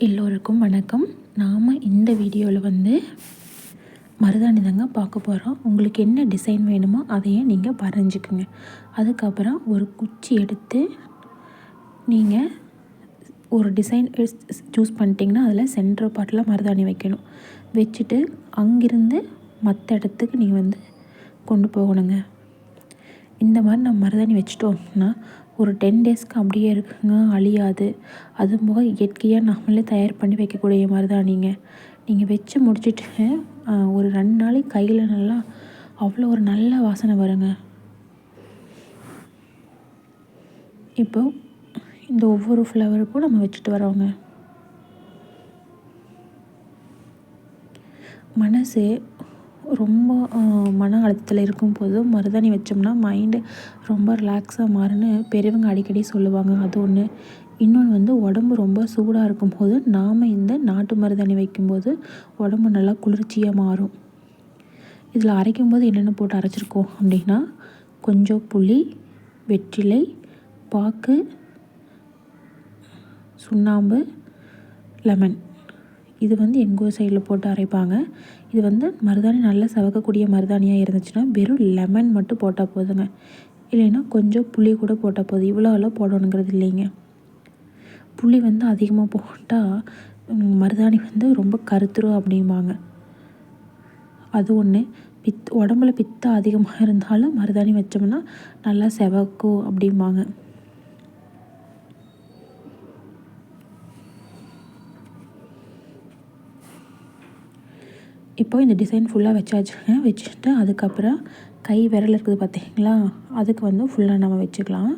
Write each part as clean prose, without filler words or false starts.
எல்லோருக்கும் வணக்கம். நாம் இந்த வீடியோவில் மருதாணி தாங்க பார்க்க போகிறோம். உங்களுக்கு என்ன டிசைன் வேணுமோ அதையே நீங்கள் வரைஞ்சிக்குங்க. அதுக்கப்புறம் ஒரு குச்சி எடுத்து நீங்கள் ஒரு டிசைன் சூஸ் பண்ணிட்டீங்கன்னா அதில் சென்டர் பார்ட்டில் மருதாணி வைக்கணும். வச்சுட்டு அங்கிருந்து மற்ற இடத்துக்கு நீங்கள் கொண்டு போகணுங்க. இந்த மாதிரி நம்ம மருதாணி வச்சிட்டோம்னா ஒரு 10 டேஸ்க்கு அப்படியே இருக்குங்க, அழியாது. அது போக இயற்கையாக நம்மளே தயார் பண்ணி வைக்கக்கூடிய மருதாணிங்க. நீங்கள் வச்சு முடிச்சுட்டு ஒரு 2 நாளைக்கு கையில் நல்லா அவ்வளோ ஒரு நல்ல வாசனை வருங்க. இப்போ இந்த ஒவ்வொரு ஃப்ளவருக்கும் நம்ம வச்சுட்டு வரோங்க. மனசு ரொம்ப மன அழுத்தத்தில் இருக்கும்போது மருதாணி வச்சோம்னா மைண்டு ரொம்ப ரிலாக்ஸாக மாறுன்னு பெரியவங்க அடிக்கடி சொல்லுவாங்க. அது ஒன்று. இன்னொன்று உடம்பு ரொம்ப சூடாக இருக்கும்போது நாம் இந்த நாட்டு மருதாணி வைக்கும்போது உடம்பு நல்லா குளிர்ச்சியாக மாறும். இதில் அரைக்கும்போது என்னென்ன போட்டு அரைச்சிருக்கோம் அப்படின்னா, கொஞ்சம் புளி, வெற்றிலை பாக்கு, சுண்ணாம்பு, லெமன். இது எங்கள் ஊர் சைடில் போட்டு அரைப்பாங்க. இது மருதாணி நல்லா சவக்கக்கூடிய மருதாணியாக இருந்துச்சுன்னா வெறும் லெமன் மட்டும் போட்டால் போதுங்க. இல்லைன்னா கொஞ்சம் புளி கூட போட்டால் போதும். இவ்வளோ போடணுங்கிறது இல்லைங்க. புளி அதிகமாக போட்டால் மருதாணி ரொம்ப கருத்துரும் அப்படிம்பாங்க. அது ஒன்று. உடம்புல பித்தம் அதிகமாக இருந்தாலும் மருதாணி வச்சோம்னா நல்லா செவக்கும் அப்படிம்பாங்க. இப்போ இந்த டிசைன் ஃபுல்லாக வச்சாச்சுங்க. வச்சுட்டு அதுக்கப்புறம் கை விரல் இருக்குது பார்த்தீங்களா, அதுக்கு ஃபுல்லாக நம்ம வச்சுக்கலாம்.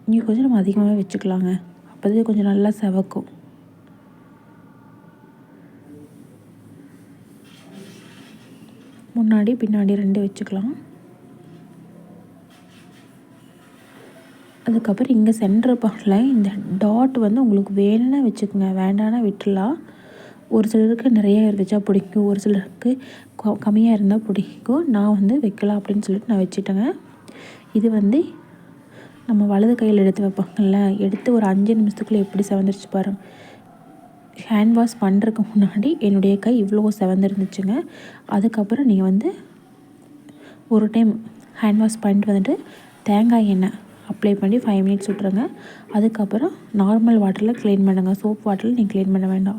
இங்கே கொஞ்சம் நம்ம அதிகமாகவே வச்சுக்கலாங்க. அப்போதே கொஞ்சம் நல்லா செவக்கும். முன்னாடி பின்னாடி 2 வச்சுக்கலாம். அதுக்கப்புறம் இங்கே சென்டர் பார்ட்டில் இந்த டாட் உங்களுக்கு வேணும்னா வச்சுக்கோங்க, வேண்டாம்னா விட்டுடலாம். ஒரு சிலருக்கு நிறைய வச்சா பிடிக்கும், ஒரு சிலருக்கு கம்மியாக இருந்தால் பிடிக்கும். நான் வைக்கலாம் அப்படின்னு சொல்லிட்டு நான் வச்சுட்டேங்க. இது நம்ம வலது கையில் எடுத்து வைப்பாங்கள்ல, எடுத்து ஒரு 5 நிமிஷத்துக்குள்ளே எப்படி செவந்துருச்சு பாருங்கள். ஹேண்ட் வாஷ் பண்ணுறதுக்கு முன்னாடி என்னுடைய கை இவ்வளோ செவந்துருந்துச்சுங்க. அதுக்கப்புறம் நீங்கள் ஒரு டைம் ஹேண்ட் வாஷ் பண்ணிட்டு தேங்காய் எண்ணெய் அப்ளை பண்ணி 5 மினிட்ஸ் விட்ருங்க. அதுக்கப்புறம் நார்மல் வாட்டரில் க்ளீன் பண்ணுங்கள். சோப் வாட்டரில் நீங்கள் க்ளீன் பண்ண வேண்டாம்.